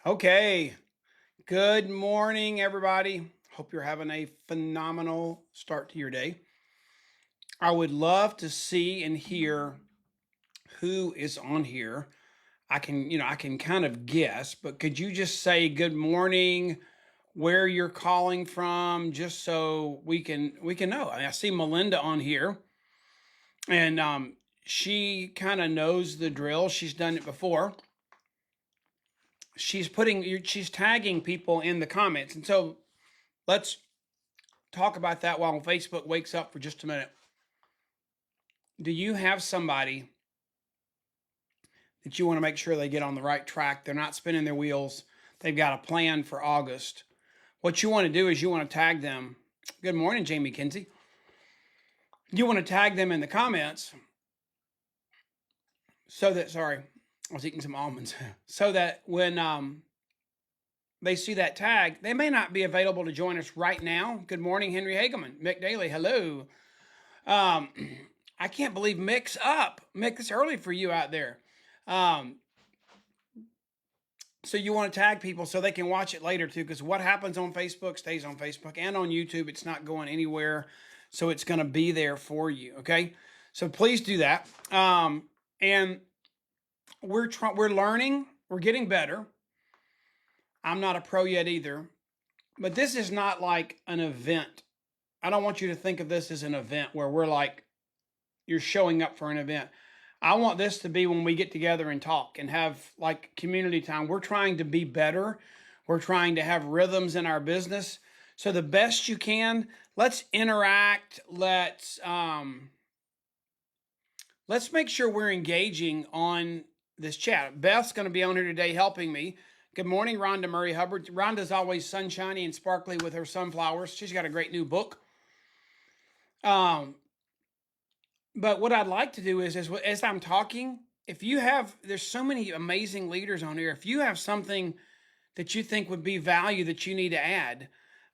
Okay. Good morning, everybody. Hope you're having a phenomenal start to your day. I would love to see and hear who is on here. I can kind of guess, but could you just say good morning, where you're calling from, just so we can know. I see Melinda on here, and she kind of knows the drill. She's done it before. She's tagging people in the comments, and so let's talk about that while Facebook wakes up for just a minute. Do you have somebody that you want to make sure they get on the right track? They're not spinning their wheels. They've got a plan for August. What you want to do is you want to tag them. Good morning, Jamie Kinsey. You want to tag them in the comments sorry, I was eating some almonds, so that when they see that tag, they may not be available to join us right now. Good morning, Henry Hageman. Mick Daly, hello. Um, I can't believe Mick's up. Mick, it's early for you out there. Um, so you want to tag people so they can watch it later too, because what happens on Facebook stays on Facebook and on YouTube. It's not going anywhere, so it's going to be there for you. Okay, so please do that. And we're learning. We're getting better. I'm not a pro yet either, but this is not like an event. I don't want you to think of this as an event where we're like you're showing up for an event. I want this to be when we get together and talk and have like community time. We're trying to be better. We're trying to have rhythms in our business. So the best you can, let's interact. Let's make sure we're engaging on this chat. Beth's going to be on here today helping me. Good morning, Rhonda Murray Hubbard. Rhonda's always sunshiny and sparkly with her sunflowers. She's got a great new book. But what I'd like to do is as I'm talking, there's so many amazing leaders on here. If you have something that you think would be value that you need to add,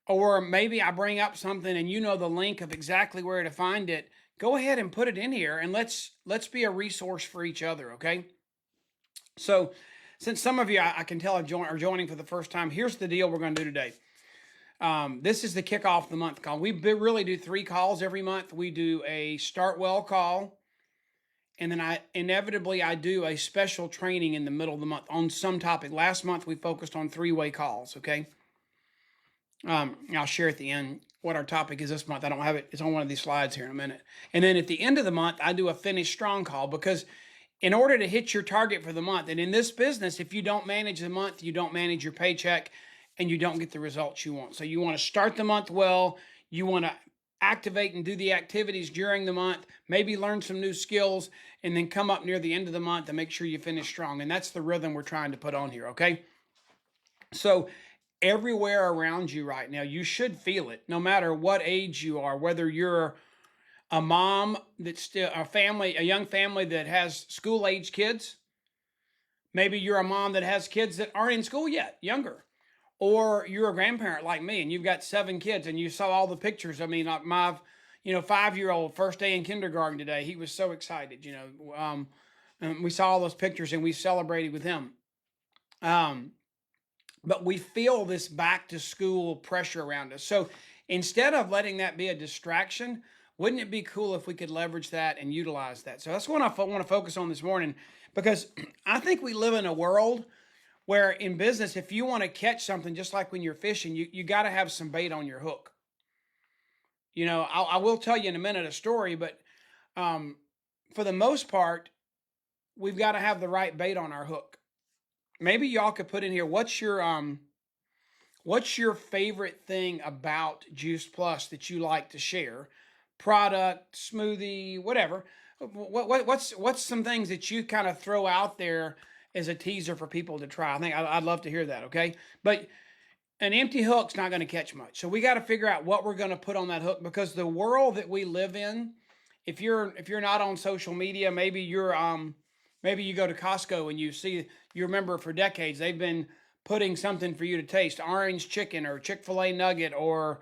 or maybe I bring up something and you know the link of exactly where to find it, go ahead and put it in here, and let's be a resource for each other, okay? So since some of you I can tell are joining for the first time, here's the deal we're going to do today. This is the kickoff of the month call. We really do 3 calls every month. We do a start well call, and then I do a special training in the middle of the month on some topic. Last month we focused on 3-way calls. Okay. I'll share at the end what our topic is this month. I don't have it. It's on one of these slides here in a minute. And then at the end of the month, I do a finish strong call, because in order to hit your target for the month, and in this business, if you don't manage the month, you don't manage your paycheck, and you don't get the results you want. So you want to start the month well. You want to activate and do the activities during the month, maybe learn some new skills, and then come up near the end of the month and make sure you finish strong. And that's the rhythm we're trying to put on here, okay? So everywhere around you right now, you should feel it, no matter what age you are, whether you're a mom that's still a young family that has school-age kids. Maybe you're a mom that has kids that aren't in school yet, younger. Or you're a grandparent like me and you've got 7 kids and you saw all the pictures. I mean, like my 5-year-old first day in kindergarten today, he was so excited. And we saw all those pictures and we celebrated with him. But we feel this back to school pressure around us. So instead of letting that be a distraction, wouldn't it be cool if we could leverage that and utilize that? So that's what I want to focus on this morning, because I think we live in a world where in business, if you want to catch something, just like when you're fishing, you got to have some bait on your hook. I will tell you in a minute a story, but for the most part, we've got to have the right bait on our hook. Maybe y'all could put in here, what's your favorite thing about Juice Plus that you like to share? Product, smoothie, whatever. What's some things that you kind of throw out there as a teaser for people to try? I think I'd love to hear that. Okay, but an empty hook's not going to catch much. So we got to figure out what we're going to put on that hook, because the world that we live in, if you're not on social media, maybe you go to Costco and you remember for decades they've been putting something for you to taste, orange chicken or Chick-fil-A nugget or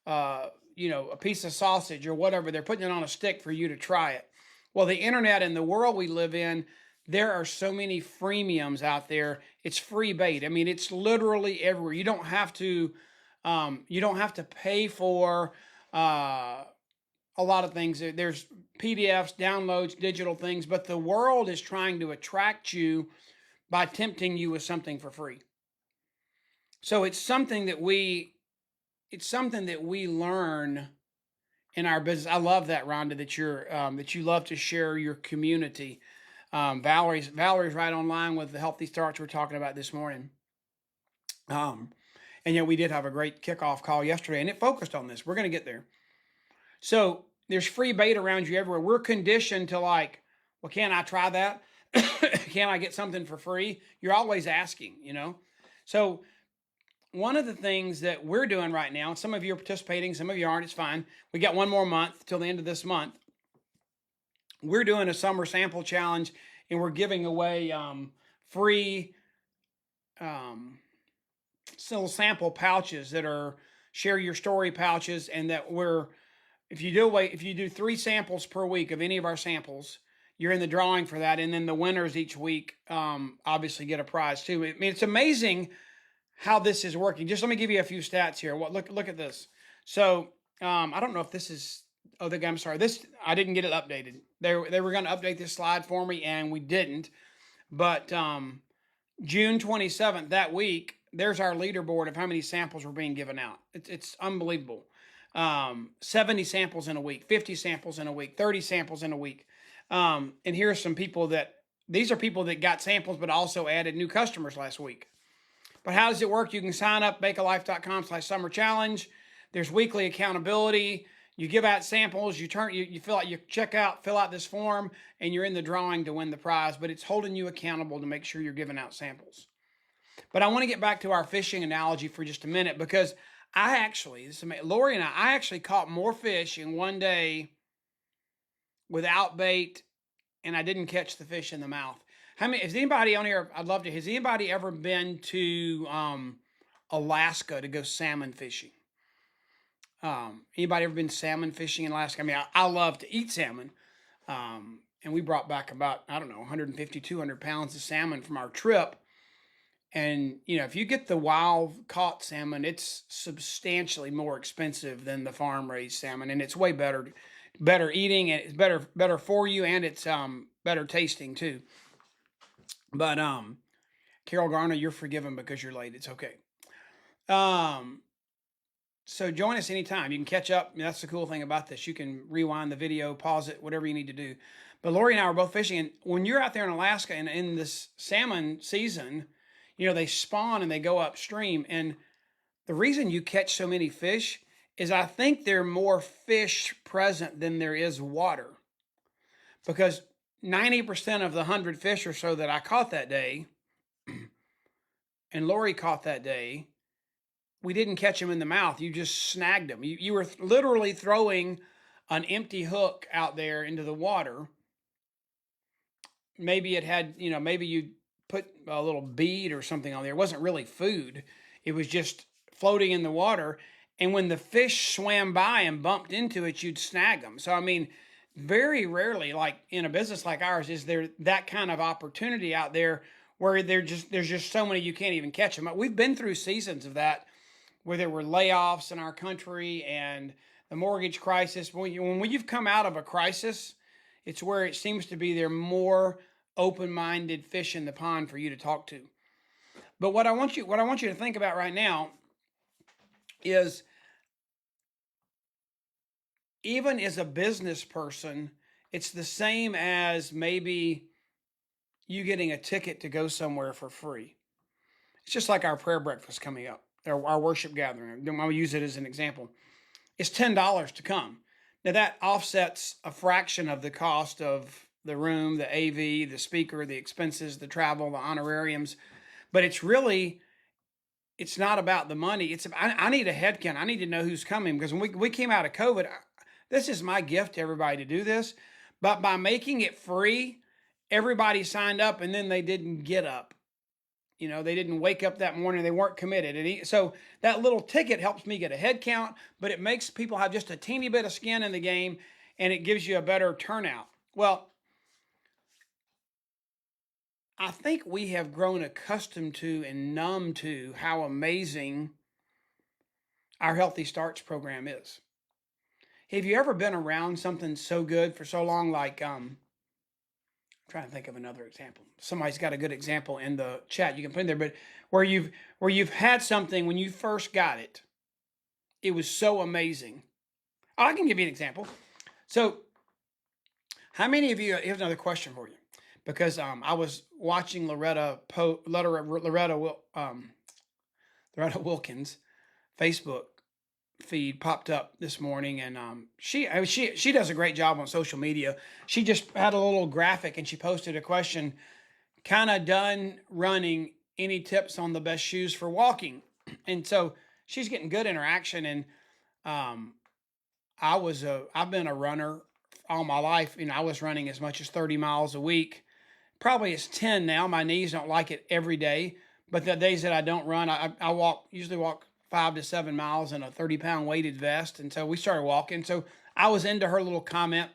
a piece of sausage or whatever. They're putting it on a stick for you to try it. Well, the internet and the world we live in, there are so many freemiums out there, It's free bait. I mean, it's literally everywhere. You don't have to pay for uh, a lot of things. There's PDFs, downloads, digital things, but the world is trying to attract you by tempting you with something for free. So it's something that we learn in our business. I love that, Rhonda, that you love to share your community. Valerie's right online with the healthy starts we're talking about this morning. And we did have a great kickoff call yesterday, and it focused on this. We're going to get there. So there's free bait around you everywhere. We're conditioned to like, well, can I try that? Can I get something for free? You're always asking, So one of the things that we're doing right now, and some of you are participating, some of you aren't, it's fine. We got one more month till the end of this month. We're doing a summer sample challenge, and we're giving away free little sample pouches that are share your story pouches, and that if you do 3 samples per week of any of our samples, you're in the drawing for that, and then the winners each week obviously get a prize too. I mean, it's amazing how this is working. Just let me give you a few stats here. Look at this. So I don't know if this is. Oh, I'm sorry. This I didn't get it updated. They were going to update this slide for me, and we didn't. But June 27th that week, there's our leaderboard of how many samples were being given out. It's unbelievable. 70 samples in a week, 50 samples in a week, 30 samples in a week. And here's some people these are people that got samples but also added new customers last week. But how does it work? You can sign up, bakealife.com/summer challenge. There's weekly accountability. You give out samples, you check out, fill out this form, and you're in the drawing to win the prize, but it's holding you accountable to make sure you're giving out samples. But I want to get back to our fishing analogy for just a minute, because Lori and I actually caught more fish in one day without bait, and I didn't catch the fish in the mouth. Has anybody on here, has anybody ever been to Alaska to go salmon fishing? Anybody ever been salmon fishing in Alaska? I mean, I love to eat salmon. And we brought back about, 150, 200 pounds of salmon from our trip. And, if you get the wild caught salmon, it's substantially more expensive than the farm raised salmon. And it's way better eating, and it's better for you, and it's better tasting too. But Carol Garner, you're forgiven because you're late. It's okay. So join us anytime. You can catch up. That's the cool thing about this. You can rewind the video, pause it, whatever you need to do. But Lori and I were both fishing, and when you're out there in Alaska and in this salmon season, they spawn and they go upstream. And the reason you catch so many fish is I think there are more fish present than there is water. Because 90% of the 100 fish or so that I caught that day, and Lori caught that day, we didn't catch them in the mouth. You just snagged them. You were literally throwing an empty hook out there into the water. Maybe it had, maybe you put a little bead or something on there. It wasn't really food. It was just floating in the water. And when the fish swam by and bumped into it, you'd snag them. So, I mean, very rarely, like in a business like ours, is there that kind of opportunity out there where there's just so many you can't even catch them. We've been through seasons of that, where there were layoffs in our country and the mortgage crisis. When you've come out of a crisis, it's where it seems to be there more open-minded fish in the pond for you to talk to. But what I want you to think about right now is, even as a business person, it's the same as maybe you getting a ticket to go somewhere for free. It's just like our prayer breakfast coming up, our worship gathering. I'll use it as an example. It's $10 to come. Now that offsets a fraction of the cost of the room, the AV, the speaker, the expenses, the travel, the honorariums. But it's not about the money. I need a head count. I need to know who's coming, because when we came out of COVID, this is my gift to everybody to do this. But by making it free, everybody signed up, and then they didn't get up. They didn't wake up that morning. They weren't committed. And so that little ticket helps me get a head count, but it makes people have just a teeny bit of skin in the game, and it gives you a better turnout. Well, I think we have grown accustomed to and numb to how amazing our Healthy Starts program is. Have you ever been around something so good for so long? Like, I'm trying to think of another example. Somebody's got a good example in the chat. You can put in there, but where you've had something when you first got it, it was so amazing. Oh, I can give you an example. So, how many of you? Here's another question for you, because I was watching Loretta Wilkins Facebook feed popped up this morning, and she does a great job on social media. She just had a little graphic, and she posted a question: kind of done running. Any tips on the best shoes for walking? And so she's getting good interaction. And um, I've been a runner all my life. You know, I was running as much as 30 miles a week. Probably it's 10 now. My knees don't like it every day, but the days that I don't run, I usually walk 5 to 7 miles in a 30-pound weighted vest. And so we started walking. So I was into her little comment,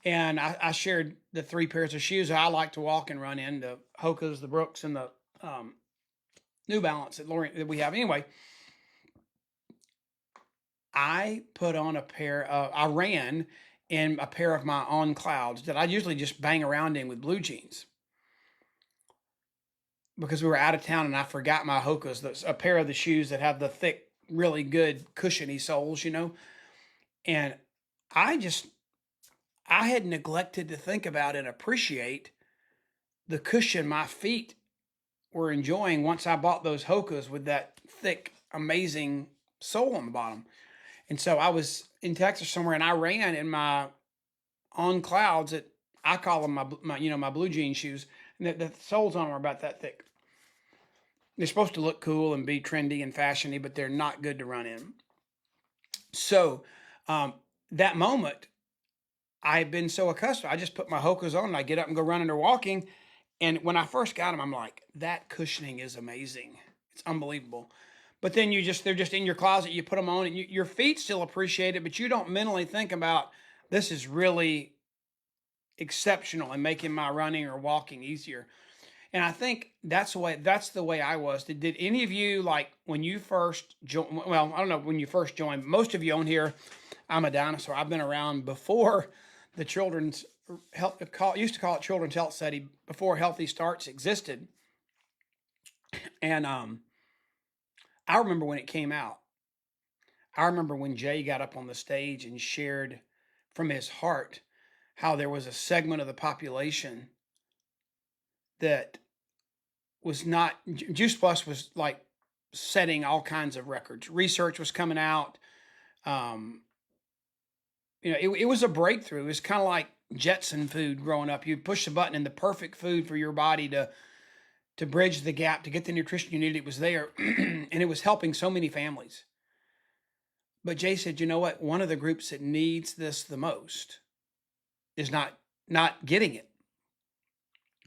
and I shared the 3 pairs of shoes I like to walk and run in: the Hoka's, the Brooks, and the New Balance that we have. Anyway, I put on a pair of, I ran in a pair of my On Clouds that I usually just bang around in with blue jeans, because we were out of town and I forgot my Hoka's, a pair of the shoes that have the thick, really good cushiony soles, And I just, I had neglected to think about and appreciate the cushion my feet were enjoying once I bought those Hoka's with that thick, amazing sole on the bottom. And so I was in Texas somewhere, and I ran in my On Clouds that I call them my blue jean shoes, and the soles on them are about that thick. They're supposed to look cool and be trendy and fashiony, but they're not good to run in. So that moment, I've been so accustomed. I just put my Hoka's on and I get up and go running or walking. And when I first got them, I'm like, that cushioning is amazing. It's unbelievable. But then they're just in your closet. You put them on, and your feet still appreciate it, but you don't mentally think about, this is really exceptional and making my running or walking easier. And I think that's the way I was. Did any of you, like, when you first joined? Well, I don't know when you first joined. Most of you on here, I'm a dinosaur. I've been around before the Children's Health, used to call it Children's Health Study, before Healthy Starts existed. And I remember when it came out. I remember when Jay got up on the stage and shared from his heart how there was a segment of the population that was not, Juice Plus was like setting all kinds of records. Research was coming out. It was a breakthrough. It was kind of like Jetson food growing up. You push the button and the perfect food for your body to bridge the gap, to get the nutrition you needed. It was there, and it was helping so many families. But Jay said, you know what? One of the groups that needs this the most is not getting it.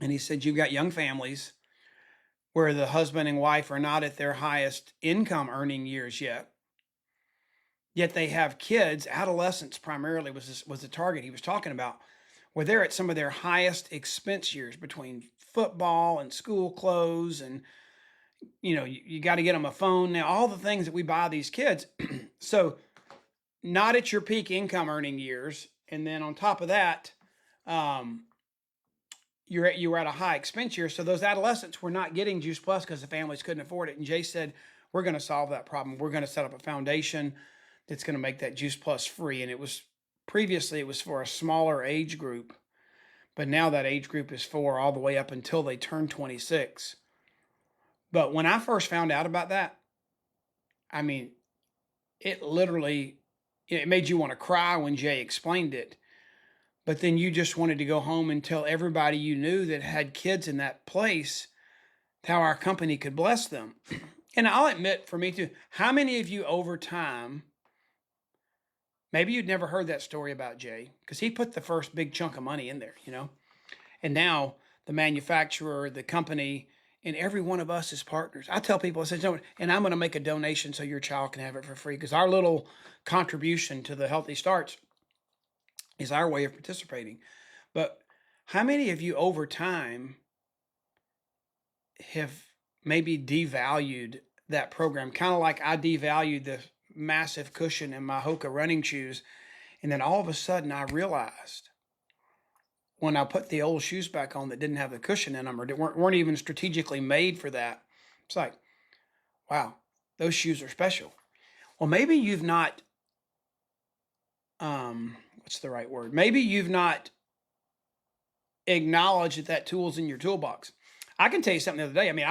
And he said, you've got young families where the husband and wife are not at their highest income earning years yet they have kids. Adolescents primarily was the target he was talking about, where they're at some of their highest expense years, between football and school clothes, and you got to get them a phone now, all the things that we buy these kids. So not at your peak income earning years, and then on top of that, you were at a high expense year. So those adolescents were not getting Juice Plus because the families couldn't afford it. And Jay said, we're going to solve that problem. We're going to set up a foundation that's going to make that Juice Plus free. And previously it was for a smaller age group, but now that age group is for all the way up until they turn 26. But when I first found out about that, I mean, it made you want to cry when Jay explained it. But then you just wanted to go home and tell everybody you knew that had kids in that place how our company could bless them. And I'll admit, for me too, how many of you over time, maybe you'd never heard that story about Jay, because he put the first big chunk of money in there, and now the manufacturer, the company, and every one of us as partners. I tell people, I said, no, and I'm going to make a donation so your child can have it for free, because our little contribution to the Healthy Starts is our way of participating. But how many of you over time have maybe devalued that program, kind of like I devalued the massive cushion in my Hoka running shoes. And then all of a sudden I realized when I put the old shoes back on that didn't have the cushion in them or weren't even strategically made for that, it's like, wow, those shoes are special. Well, maybe you've not, what's the right word? Maybe you've not acknowledged that that tool's in your toolbox. I can tell you something the other day. I mean,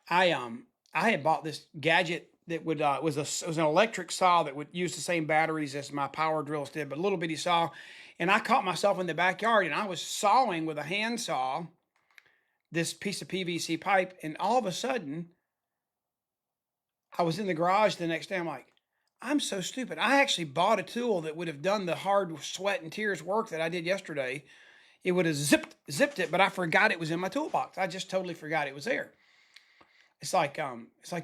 I had bought this gadget that would it was an electric saw that would use the same batteries as my power drills did, but a little bitty saw. And I caught myself in the backyard and I was sawing with a hand saw this piece of PVC pipe, and all of a sudden I was in the garage the next day. I'm like, I'm so stupid. I actually bought a tool that would have done the hard sweat and tears work that I did yesterday. It would have zipped it, but I forgot it was in my toolbox. I just totally forgot it was there. It's like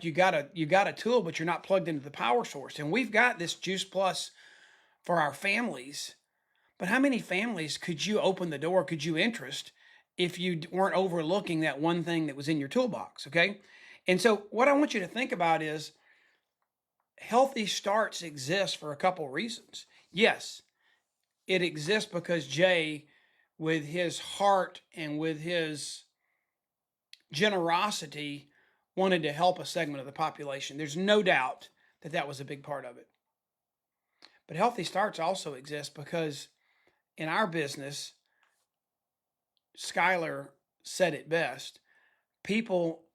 you got a tool, but you're not plugged into the power source. And we've got this Juice Plus for our families. But how many families could you open the door, could you interest if you weren't overlooking that one thing that was in your toolbox? Okay. And so what I want you to think about is healthy starts exist for a couple reasons. Yes, it exists because Jay, with his heart and with his generosity, wanted to help a segment of the population. There's no doubt that that was a big part of it. But healthy starts also exist because in our business, Skylar said it best.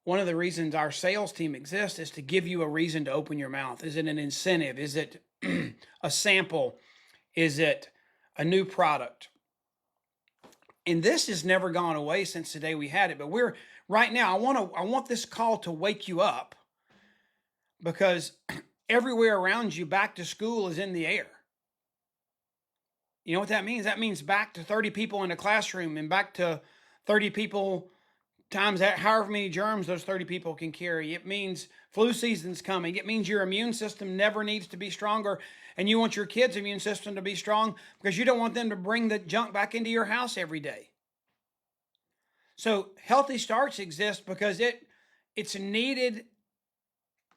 One of the reasons our sales team exists is to give you a reason to open your mouth. Is it an incentive? Is it a sample? Is it a new product? And this has never gone away since the day we had it. But right now, I want this call to wake you up, because everywhere around you, back to school is in the air. You know what that means? That means back to 30 people in a classroom and back to 30 people times that, however many germs those 30 people can carry. It means flu season's coming. It means your immune system never needs to be stronger. And you want your kids' immune system to be strong because you don't want them to bring the junk back into your house every day. So healthy starts exist because it's needed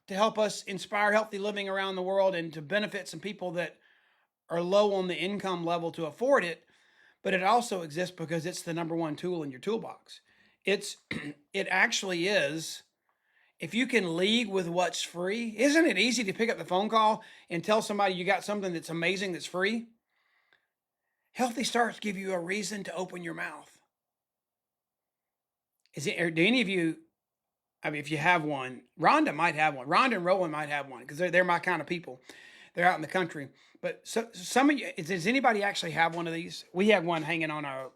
to help us inspire healthy living around the world and to benefit some people that are low on the income level to afford it. But it also exists because it's the number one tool in your toolbox. It actually is. If you can lead with what's free, isn't it easy to pick up the phone call and tell somebody you got something that's amazing that's free? Healthy starts give you a reason to open your mouth. Do any of you, I mean, if you have one, Rhonda might have one. Rhonda and Roland might have one because they're my kind of people. They're out in the country. But some of you, does anybody actually have one of these? We have one hanging on our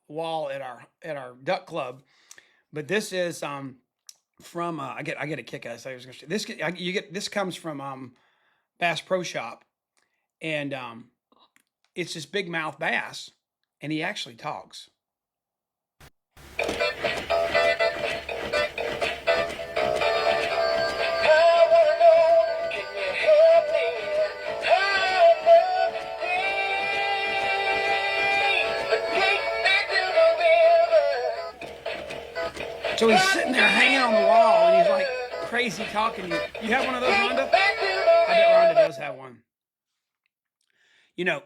wall at our duck club. But this is from I get a kick out of this. This comes from Bass Pro Shop, and it's this big mouth bass, and he actually talks. So he's sitting there hanging on the wall, and he's like crazy talking to you. You have one of those, Rhonda? I bet Rhonda does have one. You know,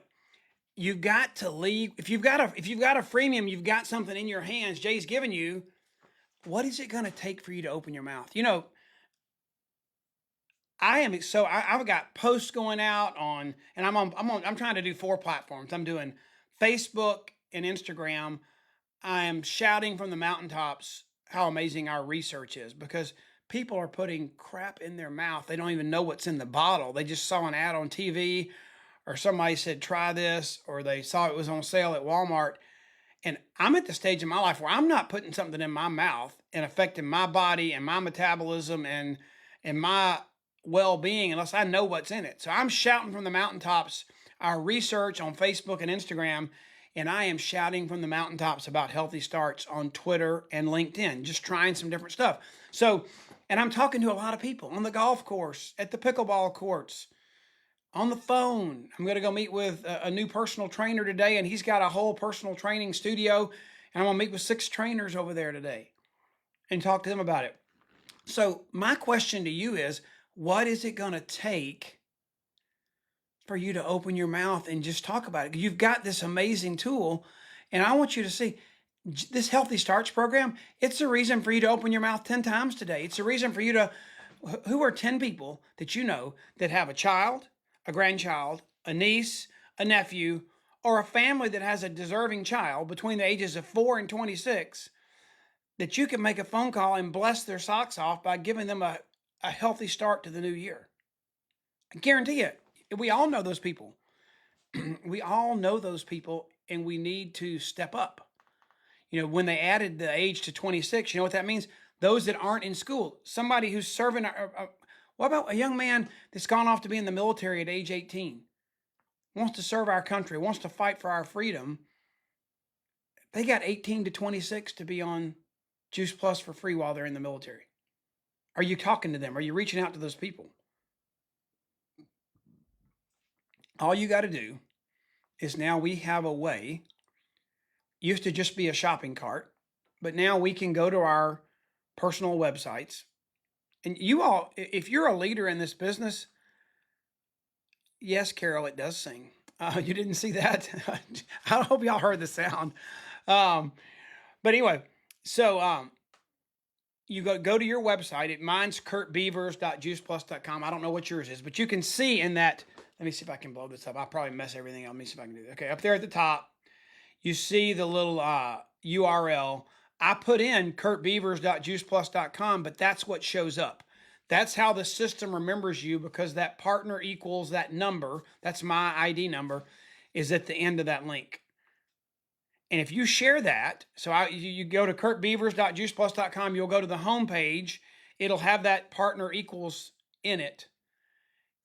you've got to leave. If you've got a freemium, you've got something in your hands Jay's given you. What is it going to take for you to open your mouth? You know, I've got posts going out on, and I'm trying to do 4 platforms. I'm doing Facebook and Instagram. I am shouting from the mountaintops how amazing our research is, because people are putting crap in their mouth. They don't even know what's in the bottle. They just saw an ad on TV, or somebody said, try this, or they saw it was on sale at Walmart. And I'm at the stage in my life where I'm not putting something in my mouth and affecting my body and my metabolism and my well-being unless I know what's in it. So I'm shouting from the mountaintops our research on Facebook and Instagram, and I am shouting from the mountaintops about healthy starts on Twitter and LinkedIn, just trying some different stuff. So, and I'm talking to a lot of people on the golf course, at the pickleball courts, on the phone. I'm going to go meet with a new personal trainer today, and he's got a whole personal training studio, and I'm going to meet with 6 trainers over there today. and talk to them about it. So my question to you is, what is it going to take for you to open your mouth and just talk about it? You've got this amazing tool, and I want you to see this Healthy Starts program. It's a reason for you to open your mouth 10 times today. It's a reason for you to, who are 10 people that you know that have a child, a grandchild, a niece, a nephew, or a family that has a deserving child between the ages of 4 and 26, that you can make a phone call and bless their socks off by giving them a healthy start to the new year. I guarantee it. We all know those people. We all know those people, and we need to step up. You know, when they added the age to 26, you know what that means? Those that aren't in school, somebody who's serving. What about a young man that's gone off to be in the military at age 18, wants to serve our country, wants to fight for our freedom? They got 18 to 26 to be on Juice Plus for free while they're in the military. Are you talking to them? Are you reaching out to those people? All you got to do is, now we have a way. Used to just be a shopping cart, but now we can go to our personal websites. And you all, if you're a leader in this business, yes, Carol, it does sing. You didn't see that? I hope y'all heard the sound. But anyway, so you go to your website. Mine's kurtbeavers.juiceplus.com. I don't know what yours is, but you can see in that. Let me see if I can blow this up. I'll probably mess everything up. Let me see if I can do that. Okay, up there at the top, you see the little URL. I put in kurtbeavers.juiceplus.com, but that's what shows up. That's how the system remembers you, because that partner equals that number. That's my ID number, is at the end of that link. And if you share that, so you go to kurtbeavers.juiceplus.com, you'll go to the home page. It'll have that partner equals in it.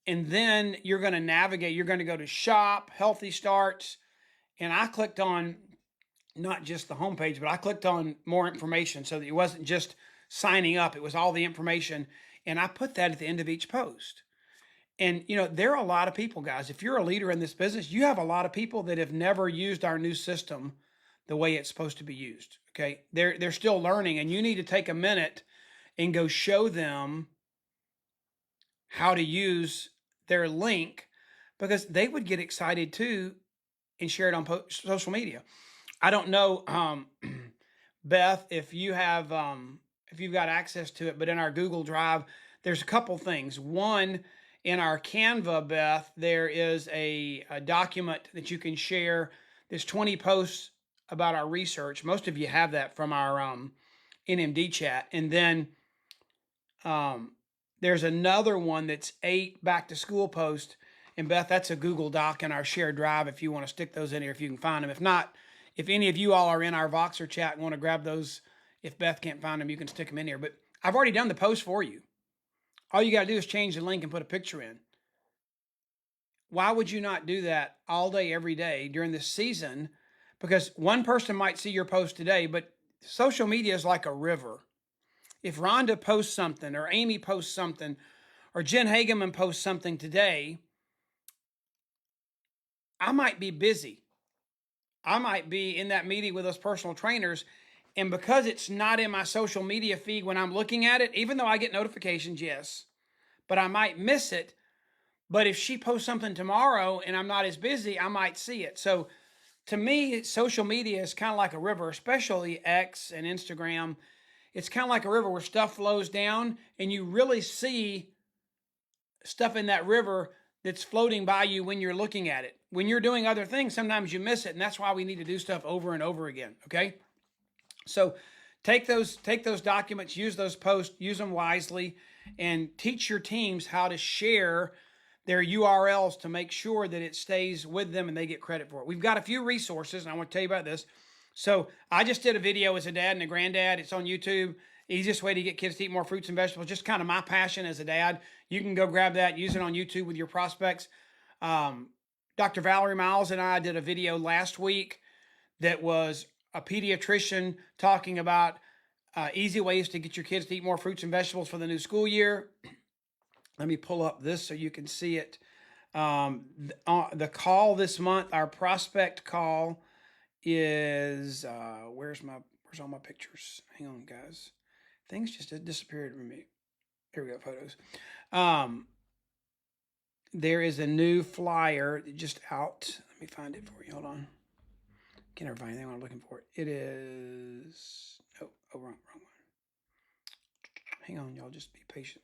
And then you're going to navigate. You're going to go to shop, Healthy Starts. And I clicked on not just the homepage, but I clicked on more information, so that it wasn't just signing up. It was all the information. And I put that at the end of each post. And, you know, there are a lot of people, guys. If you're a leader in this business, you have a lot of people that have never used our new system the way it's supposed to be used. Okay. They're still learning, and you need to take a minute and go show them how to use their link, because they would get excited too and share it on social media. I don't know, Beth, if you have, if you've got access to it, but in our Google Drive, there's a couple things. One, in our Canva, Beth, there is a document that you can share. There's 20 posts about our research. Most of you have that from our NMD chat. And then there's another one that's 8 back to school posts. And Beth, that's a Google Doc in our shared drive if you want to stick those in here, if you can find them. If not, if any of you all are in our Voxer chat and want to grab those, if Beth can't find them, you can stick them in here. But I've already done the post for you. All you got to do is change the link and put a picture in. Why would you not do that all day, every day during this season? Because one person might see your post today, but social media is like a river. If Rhonda posts something, or Amy posts something, or Jen Hageman posts something today, I might be busy. I might be in that meeting with those personal trainers. And because it's not in my social media feed when I'm looking at it, even though I get notifications, yes, but I might miss it. But if she posts something tomorrow and I'm not as busy, I might see it. So to me, social media is kind of like a river, especially X and Instagram. It's kind of like a river where stuff flows down, and you really see stuff in that river that's floating by you when you're looking at it. When you're doing other things, sometimes you miss it, and that's why we need to do stuff over and over again, okay? So take those documents, use those posts, use them wisely, and teach your teams how to share their URLs to make sure that it stays with them and they get credit for it. We've got a few resources, and I want to tell you about this. So I just did a video as a dad and a granddad. It's on YouTube. Easiest way to get kids to eat more fruits and vegetables. Just kind of my passion as a dad. You can go grab that, use it on YouTube with your prospects. Dr. Valerie Miles and I did a video last week that was a pediatrician talking about easy ways to get your kids to eat more fruits and vegetables for the new school year. Let me pull up this so you can see it. The call this month, our prospect call is, where's all my pictures? Hang on, guys. things just disappeared from me. Here we go, photos. Um, there is a new flyer just out. Let me find it for you. Hold on. Can't ever find anything I'm looking for. It is. Oh, wrong one. Hang on, y'all. Just be patient.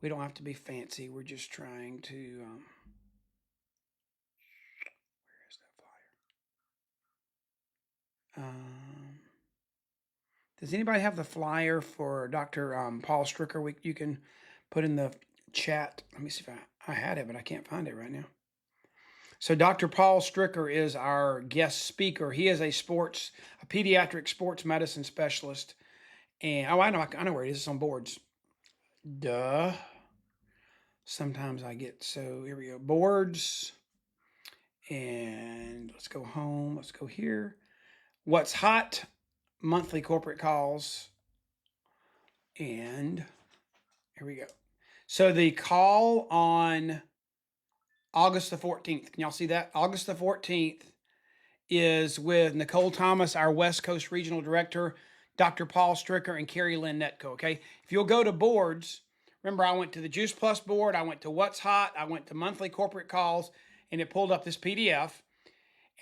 We don't have to be fancy. We're just trying to. Where is that flyer? Does anybody have the flyer for Dr. Paul Stricker? You can put in the chat. Let me see if I had it, but I can't find it right now. So Dr. Paul Stricker is our guest speaker. He is a pediatric sports medicine specialist. And I know where it is. It's on boards. Duh. Sometimes I get, so here we go. Boards. And let's go home. Let's go here. What's hot? Monthly corporate calls. And here we go. So the call on August the 14th. Can y'all see that? August the 14th is with Nicole Thomas, our West Coast Regional Director, Dr. Paul Stricker, and Carrie Lynn Netco, okay? If you'll go to boards, remember I went to the Juice Plus board, I went to What's Hot, I went to monthly corporate calls, and it pulled up this PDF,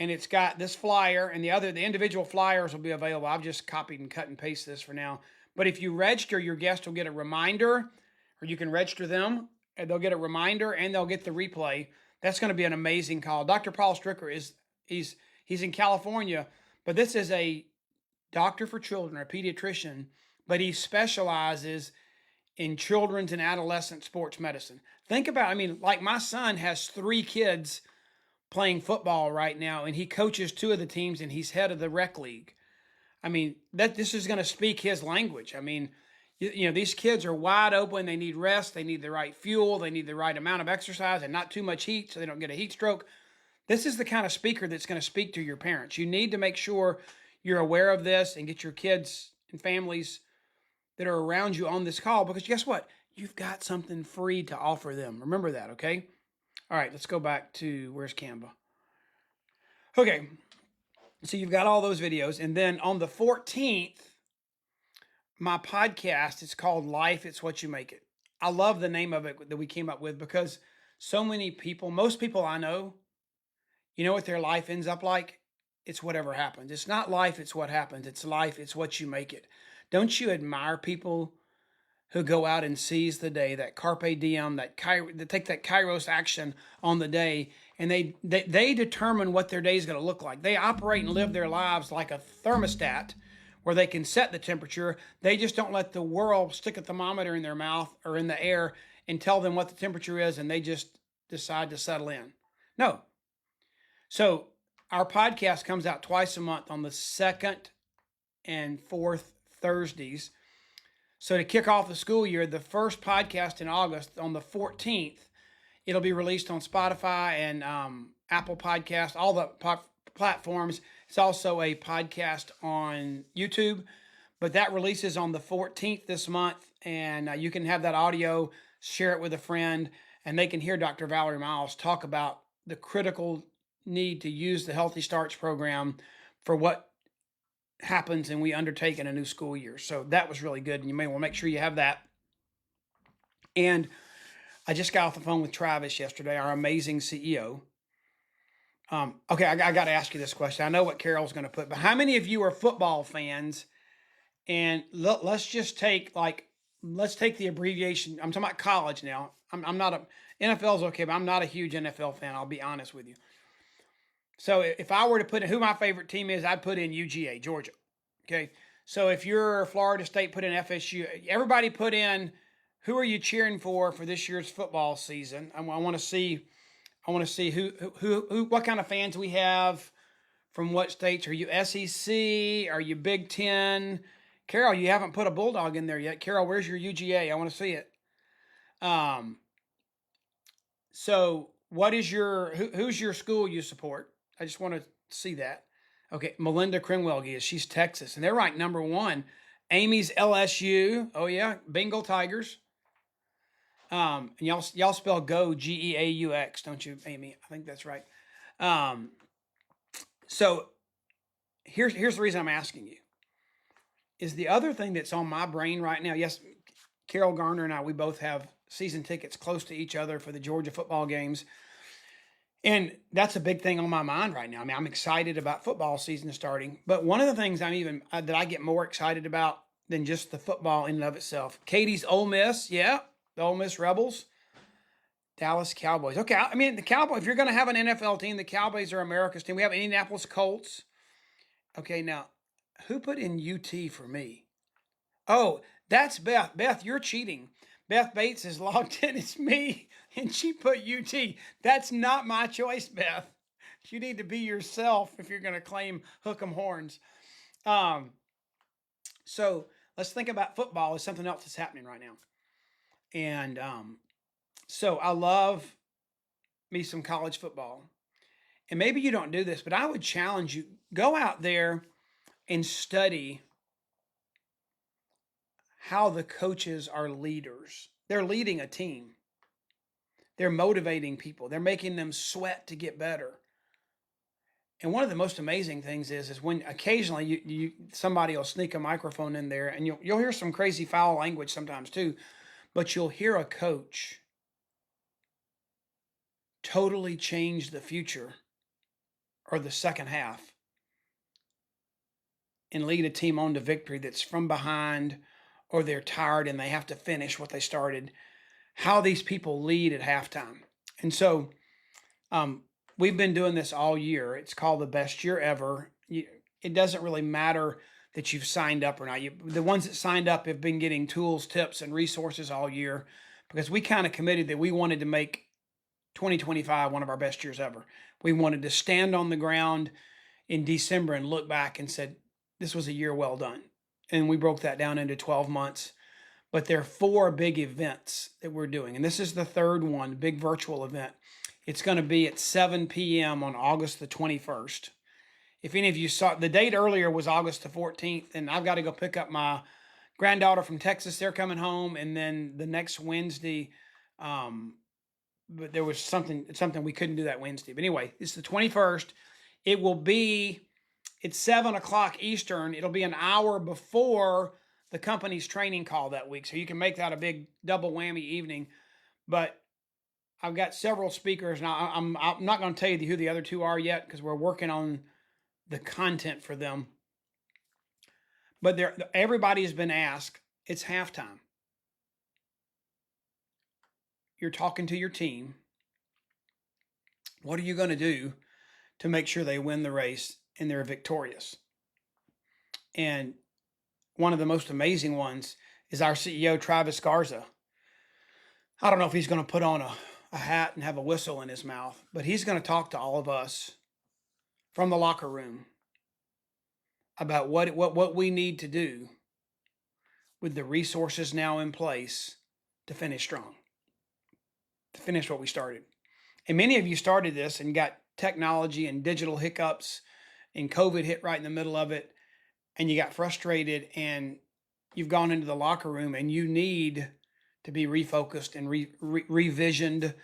and it's got this flyer, and the individual flyers will be available. I've just copied and cut and pasted this for now. But if you register, your guest will get a reminder, or you can register them, and they'll get a reminder, and they'll get the replay. That's going to be an amazing call. Dr. Paul Stricker he's in California, but this is a doctor for children, a pediatrician, but he specializes in children's and adolescent sports medicine. Think about, like my son has 3 kids playing football right now, and he coaches 2 of the teams, and he's head of the rec league. This is going to speak his language. These kids are wide open. They need rest. They need the right fuel. They need the right amount of exercise and not too much heat so they don't get a heat stroke. This is the kind of speaker that's going to speak to your parents. You need to make sure you're aware of this and get your kids and families that are around you on this call, because guess what? You've got something free to offer them. Remember that, okay? All right, let's go back to, where's Canva? Okay, so you've got all those videos. And then on the 14th, my podcast is called Life, It's What You Make It. I love the name of it that we came up with, because so many people, most people I know, you know what their life ends up like? It's whatever happens. It's not life, it's what happens. It's life, it's what you make it. Don't you admire people who go out and seize the day, that carpe diem, that take that kairos action on the day, and they determine what their day is going to look like. They operate and live their lives like a thermostat where they can set the temperature. They just don't let the world stick a thermometer in their mouth or in the air and tell them what the temperature is, and they just decide to settle in. No. So our podcast comes out twice a month on the 2nd and 4th Thursdays. So to kick off the school year, the first podcast in August on the 14th, it'll be released on Spotify and Apple Podcasts, all the platforms. It's also a podcast on YouTube, but that releases on the 14th this month, and you can have that audio, share it with a friend, and they can hear Dr. Valerie Miles talk about the critical need to use the Healthy Starts program for what happens and we undertake in a new school year. So that was really good, and you may want to make sure you have that. And I just got off the phone with Travis yesterday, our amazing CEO. Okay, I got to ask you this question. I know what Carol's going to put, but how many of you are football fans? And let's just take the abbreviation. I'm talking about college now. I'm not NFL's okay, but I'm not a huge NFL fan. I'll be honest with you. So if I were to put in who my favorite team is, I'd put in UGA, Georgia. Okay. So if you're Florida State, put in FSU. Everybody put in who are you cheering for this year's football season. I want to see who what kind of fans we have from what states. Are you SEC? Are you Big Ten? Carol, you haven't put a Bulldog in there yet. Carol, where's your UGA? I want to see it. So what is who's your school you support? I just want to see that. Okay, Melinda Krenwelge she's Texas, and they're ranked number 1. Amy's LSU. Oh yeah, Bengal Tigers. And y'all spell go Geaux, don't you, Amy? I think that's right. So here's the reason I'm asking you. is the other thing that's on my brain right now. Yes, Carol Garner and I, we both have season tickets close to each other for the Georgia football games. And that's a big thing on my mind right now. I mean, I'm excited about football season starting, but one of the things that I get more excited about than just the football in and of itself. Katie's Ole Miss, yeah, the Ole Miss Rebels, Dallas Cowboys. Okay, I mean the Cowboys. If you're going to have an NFL team, the Cowboys are America's team. We have Indianapolis Colts. Okay, now who put in UT for me? Oh, that's Beth. Beth, you're cheating. Beth Bates is logged in. It's me, and she put UT. That's not my choice, Beth. You need to be yourself if you're going to claim hook 'em horns. Um, so let's think about football as something else that's happening right now. And so I love me some college football. And maybe you don't do this, but I would challenge you, go out there and study how the coaches are leaders. They're leading a team. They're motivating people. They're making them sweat to get better. And one of the most amazing things is when occasionally somebody will sneak a microphone in there, and you'll hear some crazy foul language sometimes too, but you'll hear a coach totally change the future or the second half and lead a team on to victory that's from behind, or they're tired and they have to finish what they started. How these people lead at halftime. And so we've been doing this all year. It's called the best year ever. It doesn't really matter that you've signed up or not. The ones that signed up have been getting tools, tips, and resources all year, because we kind of committed that we wanted to make 2025 one of our best years ever. We wanted to stand on the ground in December and look back and said, this was a year well done. And we broke that down into 12 months. But there are 4 big events that we're doing. And this is the third one, big virtual event. It's going to be at 7 p.m. on August the 21st. If any of you saw, the date earlier was August the 14th, and I've got to go pick up my granddaughter from Texas. They're coming home, and then the next Wednesday, but there was something we couldn't do that Wednesday. But anyway, it's the 21st. It will be, it's 7 o'clock Eastern. It'll be an hour before the company's training call that week. So you can make that a big double whammy evening. But I've got several speakers, and I'm not going to tell you who the other 2 are yet, because we're working on the content for them. But everybody has been asked, it's halftime. You're talking to your team. What are you going to do to make sure they win the race and they're victorious? And one of the most amazing ones is our CEO, Travis Garza. I don't know if he's going to put on a hat and have a whistle in his mouth, but he's going to talk to all of us from the locker room about what we need to do with the resources now in place to finish strong, to finish what we started. And many of you started this and got technology and digital hiccups, and COVID hit right in the middle of it, and you got frustrated, and you've gone into the locker room and you need to be refocused and revisioned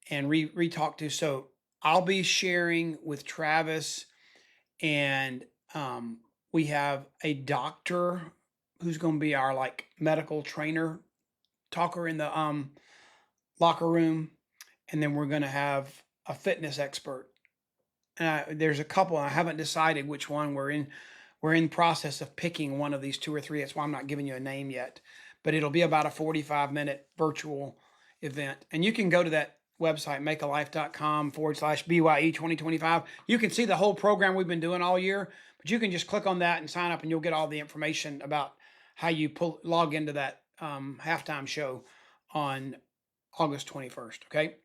and re-talked to. So I'll be sharing with Travis, and we have a doctor who's going to be our medical trainer talker in the locker room, and then we're going to have a fitness expert. There's a couple. I haven't decided which one. We're in process of picking one of these 2 or 3. That's why I'm not giving you a name yet. But it'll be about a 45-minute virtual event. And you can go to that website, makealife.com/BYE 2025. You can see the whole program we've been doing all year, but you can just click on that and sign up, and you'll get all the information about how you log into that halftime show on August 21st. Okay.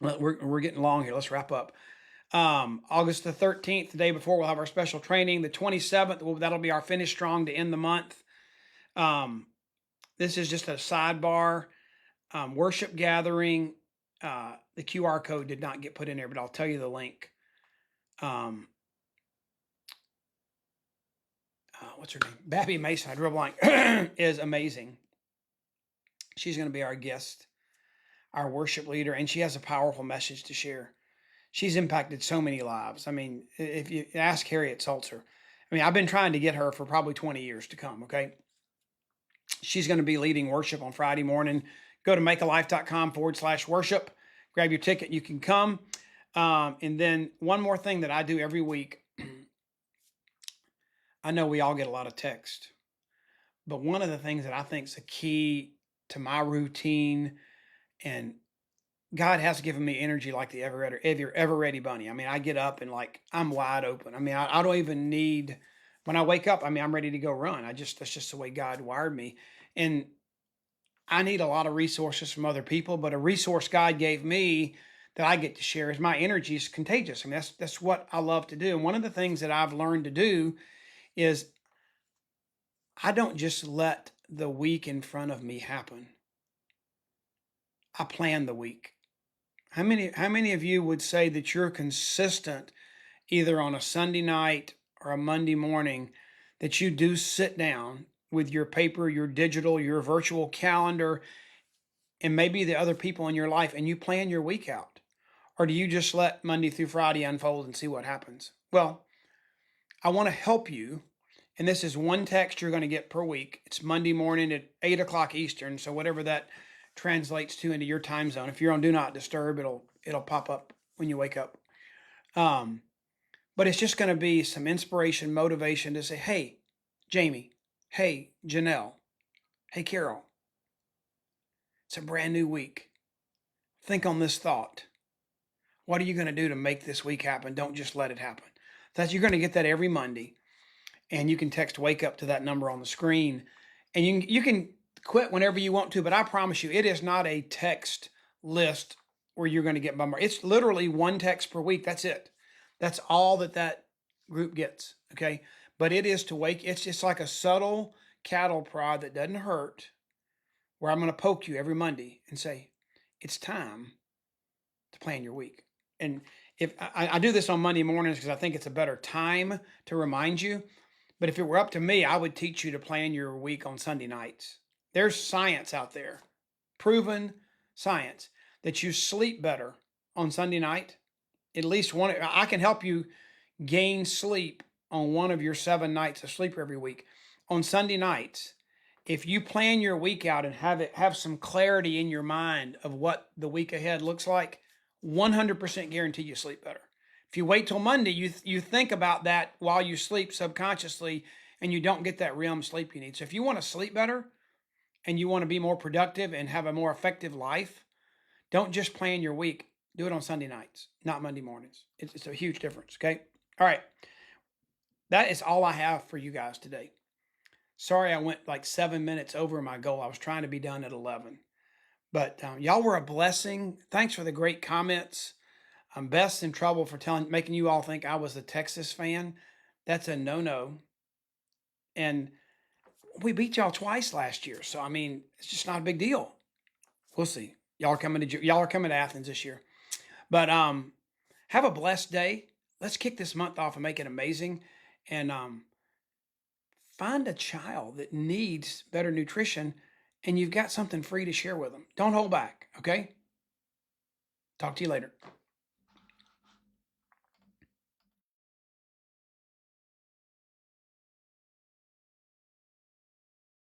We're getting long here. Let's wrap up. August the 13th, the day before, we'll have our special training. The 27th, that'll be our Finish Strong to end the month. This is just a sidebar. Worship gathering. The QR code did not get put in there, but I'll tell you the link. What's her name? Babby Mason, I drew a blank, is amazing. She's going to be our guest, our worship leader, and she has a powerful message to share. She's impacted so many lives. I mean, if you ask Harriet Salzer, I mean, I've been trying to get her for probably 20 years to come, okay? She's going to be leading worship on Friday morning. Go to makealife.com/worship. Grab your ticket. You can come. And then one more thing that I do every week. I know we all get a lot of text, but one of the things that I think is a key to my routine, and God has given me energy like the ever ready bunny. I mean, I get up and like I'm wide open. I mean, I don't even need when I wake up. I mean, I'm ready to go run. That's just the way God wired me, and I need a lot of resources from other people. But a resource God gave me that I get to share is my energy is contagious. I mean, that's what I love to do. And one of the things that I've learned to do is I don't just let the week in front of me happen. I plan the week. How many of you would say that you're consistent either on a Sunday night or a Monday morning, that you do sit down with your paper, your digital, your virtual calendar, and maybe the other people in your life, and you plan your week out? Or do you just let Monday through Friday unfold and see what happens? Well, I want to help you. And this is one text you're going to get per week. It's Monday morning at 8 o'clock Eastern. So whatever that translates to into your time zone. If you're on Do Not Disturb, it'll pop up when you wake up. But it's just going to be some inspiration, motivation to say, hey, Jamie, hey, Janelle, hey, Carol, it's a brand new week. Think on this thought. What are you going to do to make this week happen? Don't just let it happen. You're going to get that every Monday. And you can text wake up to that number on the screen. And you can quit whenever you want to, but I promise you, it is not a text list where you're going to get bombarded. It's literally one text per week. That's it. That's all that group gets. Okay. But it is to wake. It's just like a subtle cattle prod that doesn't hurt, where I'm going to poke you every Monday and say, it's time to plan your week. And if I do this on Monday mornings because I think it's a better time to remind you. But if it were up to me, I would teach you to plan your week on Sunday nights. There's science out there, proven science, that you sleep better on Sunday night. At least one, I can help you gain sleep on one of your 7 nights of sleep every week. On Sunday nights, if you plan your week out and have some clarity in your mind of what the week ahead looks like, 100% guarantee you sleep better. If you wait till Monday, you think about that while you sleep subconsciously, and you don't get that REM sleep you need. So if you want to sleep better and you want to be more productive and have a more effective life, don't just plan your week. Do it on Sunday nights, not Monday mornings. It's a huge difference, okay? All right. That is all I have for you guys today. Sorry I went like 7 minutes over my goal. I was trying to be done at 11. But y'all were a blessing. Thanks for the great comments. I'm best in trouble for making you all think I was a Texas fan. That's a no-no. And we beat y'all twice last year. So, I mean, it's just not a big deal. We'll see. Y'all are coming to Athens this year. But have a blessed day. Let's kick this month off and make it amazing. And find a child that needs better nutrition, and you've got something free to share with them. Don't hold back, okay? Talk to you later.